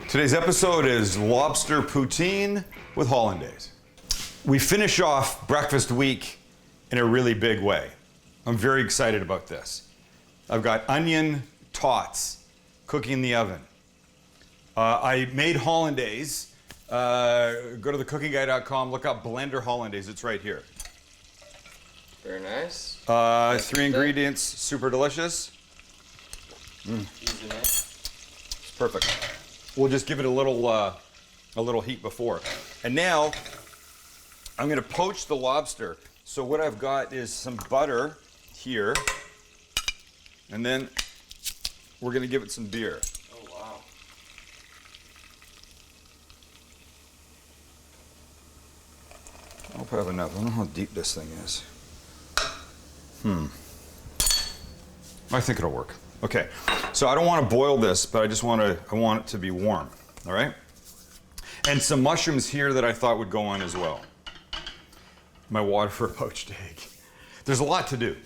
Today's episode is lobster poutine with hollandaise. We finish off breakfast week in a really big way. I'm very excited about this. I've got onion tots cooking in the oven. I made hollandaise. Go to thecookingguy.com, look up blender hollandaise, it's right here. Very nice. 3 ingredients, super delicious. It's perfect. We'll just give it a little heat before. And now, I'm gonna poach the lobster. So what I've got is some butter here, and then we're gonna give it some beer. Oh, wow. I hope I have enough. I don't know how deep this thing is. I think it'll work. Okay, so I don't want to boil this, but I want it to be warm, all right? And some mushrooms here that I thought would go on as well. My water for a poached egg. There's a lot to do.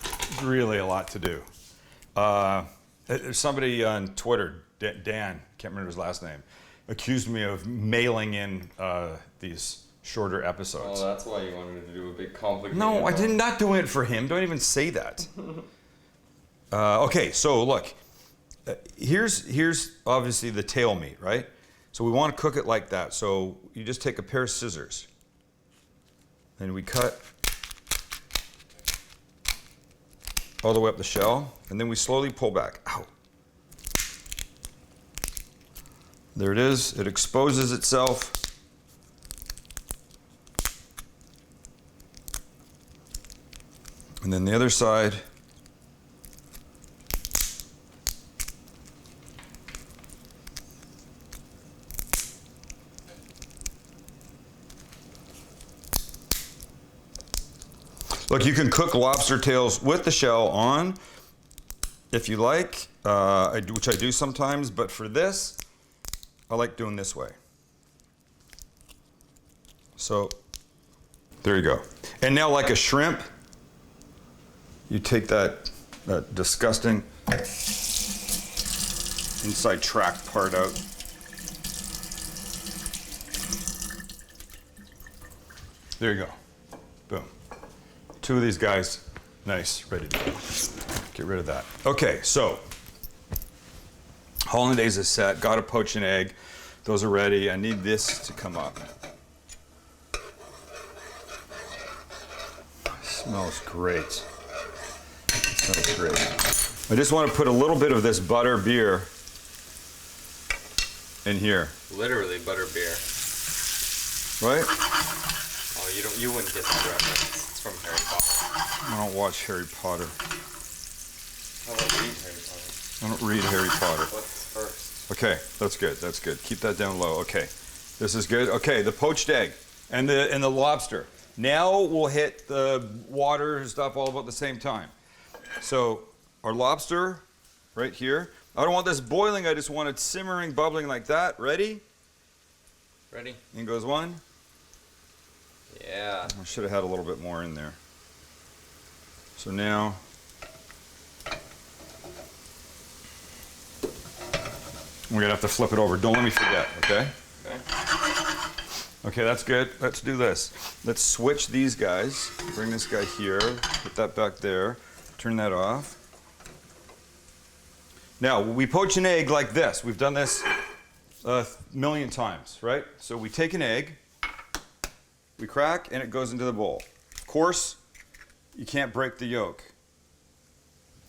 There's really a lot to do. There's somebody on Twitter, Dan, can't remember his last name, accused me of mailing in these shorter episodes. Oh, that's why you wanted to do a big complicated No, I one. did not do it for him. Don't even say that. Okay, so look, here's obviously the tail meat, right? So we want to cook it like that. So you just take a pair of scissors, and we cut all the way up the shell, and then we slowly pull back. Ow. There it is. It exposes itself. And then the other side. Look, you can cook lobster tails with the shell on if you like, which I do sometimes, but for this, I like doing this way. So, there you go. And now like a shrimp, you take that disgusting inside track part out. There you go. Boom. 2 of these guys, nice, ready to go. Get rid of that. Okay, so hollandaise is set. Got to poach an egg. Those are ready. I need this to come up. Smells great. Smells great. I just want to put a little bit of this butter beer in here. Literally butter beer. Right? Oh, you wouldn't get that reference. It's from Harry Potter. I don't watch Harry Potter. I don't read Harry Potter. I don't read Harry Potter. What's first? Okay, that's good. That's good. Keep that down low. Okay, this is good. Okay, the poached egg and the lobster. Now we'll hit the water and stuff all about the same time. So our lobster right here. I don't want this boiling. I just want it simmering, bubbling like that. Ready? Ready? In goes one. Yeah. I should have had a little bit more in there. So now. We're gonna have to flip it over. Don't let me forget, okay? Okay. Okay, that's good. Let's do this. Let's switch these guys. Bring this guy here, put that back there, turn that off. Now, we poach an egg like this. We've done this a million times, right? So we take an egg, we crack, and it goes into the bowl. Of course, you can't break the yolk.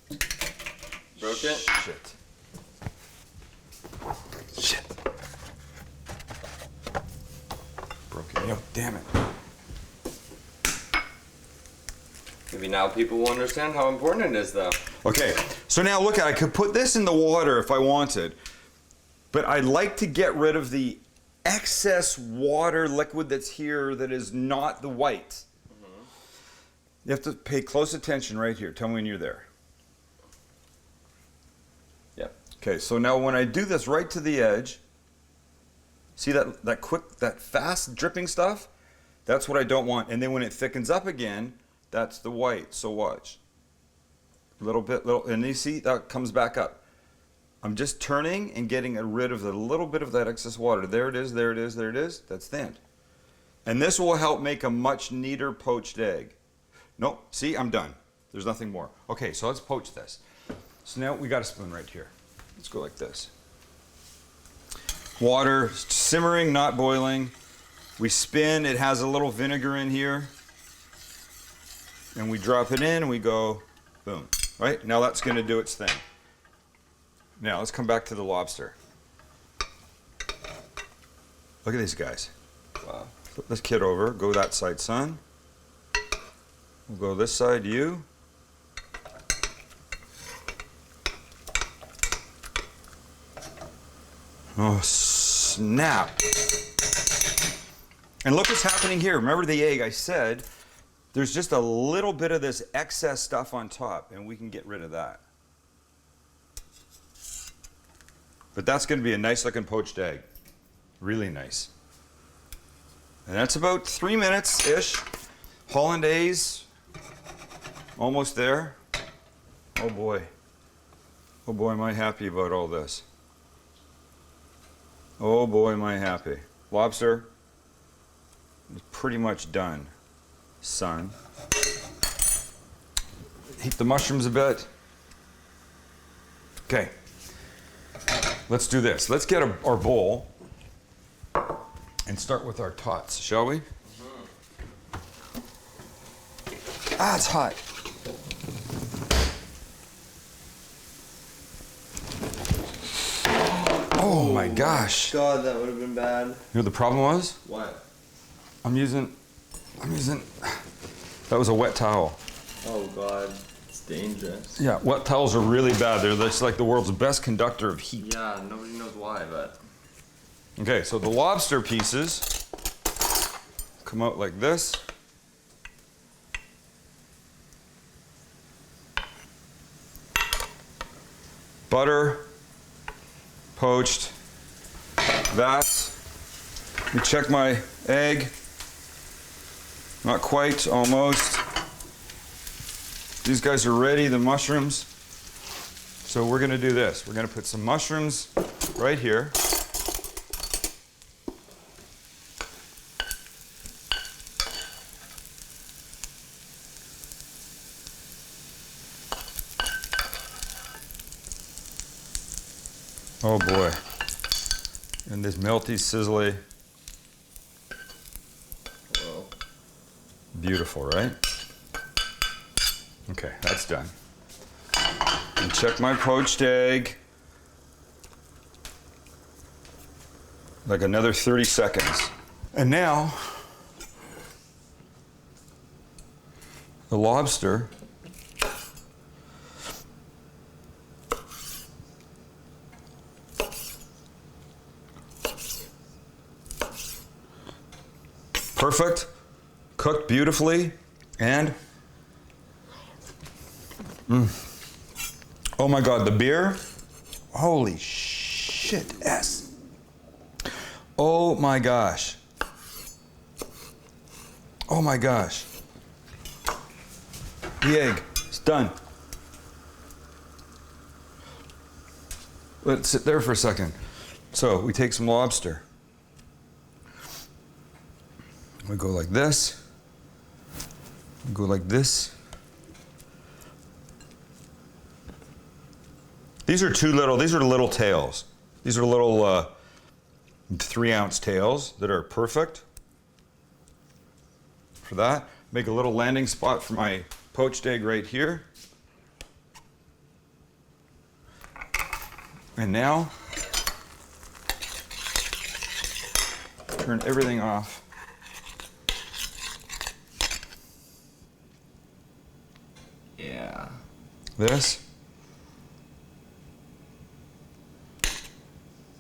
Broke it? Shit. Shit. Broken yolk, damn it. Maybe now people will understand how important it is, though. Okay, so now look, I could put this in the water if I wanted, but I'd like to get rid of the excess water liquid that's here that is not the white. Mm-hmm. You have to pay close attention right here. Tell me when you're there. Yep. Okay, so now when I do this right to the edge, see that fast dripping stuff? That's what I don't want. And then when it thickens up again, that's the white. So watch. Little bit, and you see that comes back up. I'm just turning and getting rid of a little bit of that excess water. There it is, there it is, there it is. That's thinned. And this will help make a much neater poached egg. Nope, see, I'm done. There's nothing more. Okay, so let's poach this. So now we got a spoon right here. Let's go like this. Water, simmering, not boiling. We spin, it has a little vinegar in here. And we drop it in and we go, boom, right? Now that's gonna do its thing. Now let's come back to the lobster. Look at these guys. Wow. Flip this kid over, go that side, son. We'll go this side, you. Oh, snap. And look what's happening here. Remember the egg, I said, there's just a little bit of this excess stuff on top, and we can get rid of that. But that's going to be a nice looking poached egg. Really nice. And that's about 3 minutes-ish. Hollandaise, almost there. Oh boy. Oh boy, am I happy about all this. Oh boy, am I happy. Lobster is pretty much done, son. Heat the mushrooms a bit. Okay. Let's do this. Let's get our bowl and start with our tots, shall we? Ah, it's hot. Oh my gosh. God, that would have been bad. You know what the problem was? What? I'm using, that was a wet towel. Oh God, it's dangerous. Yeah, wet towels are really bad. They're just like the world's best conductor of heat. Yeah, nobody knows why, but. Okay, so the lobster pieces come out like this. Butter, poached, that. We check my egg. Not quite, almost. These guys are ready, the mushrooms. So we're gonna do this. We're gonna put some mushrooms right here. Oh boy. And this melty, sizzly. Whoa. Beautiful, right? Okay, that's done. And check my poached egg. Like another 30 seconds. And now, the lobster. Perfect, cooked beautifully, and oh my God, the beer, holy shit, yes. Oh my gosh. Oh my gosh. The egg, it's done. Let it sit there for a second. So we take some lobster. We go like this. We go like this. These are little tails. These are little 3-ounce tails that are perfect for that. Make a little landing spot for my poached egg right here. And now, turn everything off. Yeah. This.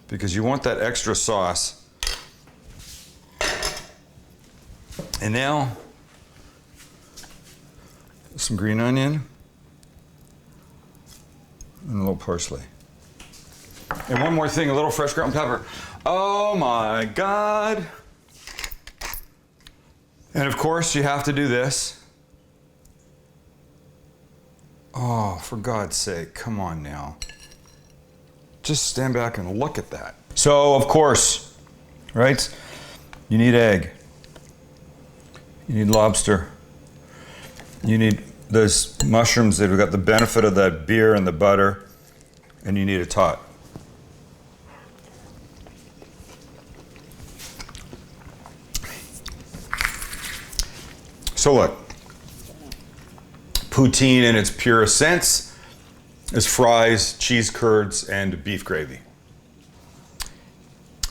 Because you want that extra sauce. And now, some green onion and a little parsley. And one more thing, a little fresh ground pepper. Oh my God. And of course, you have to do this. Oh, for God's sake, come on now. Just stand back and look at that. So, of course, right? You need egg. You need lobster. You need those mushrooms that have got the benefit of that beer and the butter. And you need a tot. So look, poutine in its purest sense is fries, cheese curds, and beef gravy.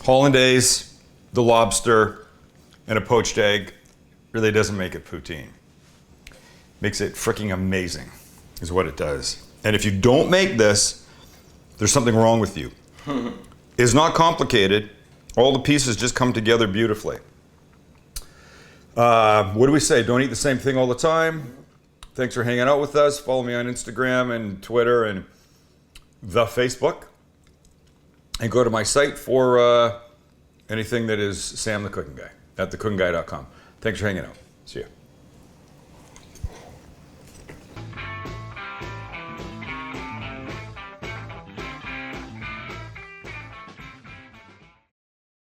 Hollandaise, the lobster, and a poached egg really doesn't make it poutine. Makes it freaking amazing, is what it does. And if you don't make this, there's something wrong with you. It's not complicated. All the pieces just come together beautifully. What do we say? Don't eat the same thing all the time. Thanks for hanging out with us. Follow me on Instagram and Twitter and the Facebook. And go to my site for anything that is Sam the Cooking Guy at thecookingguy.com. Thanks for hanging out. See ya.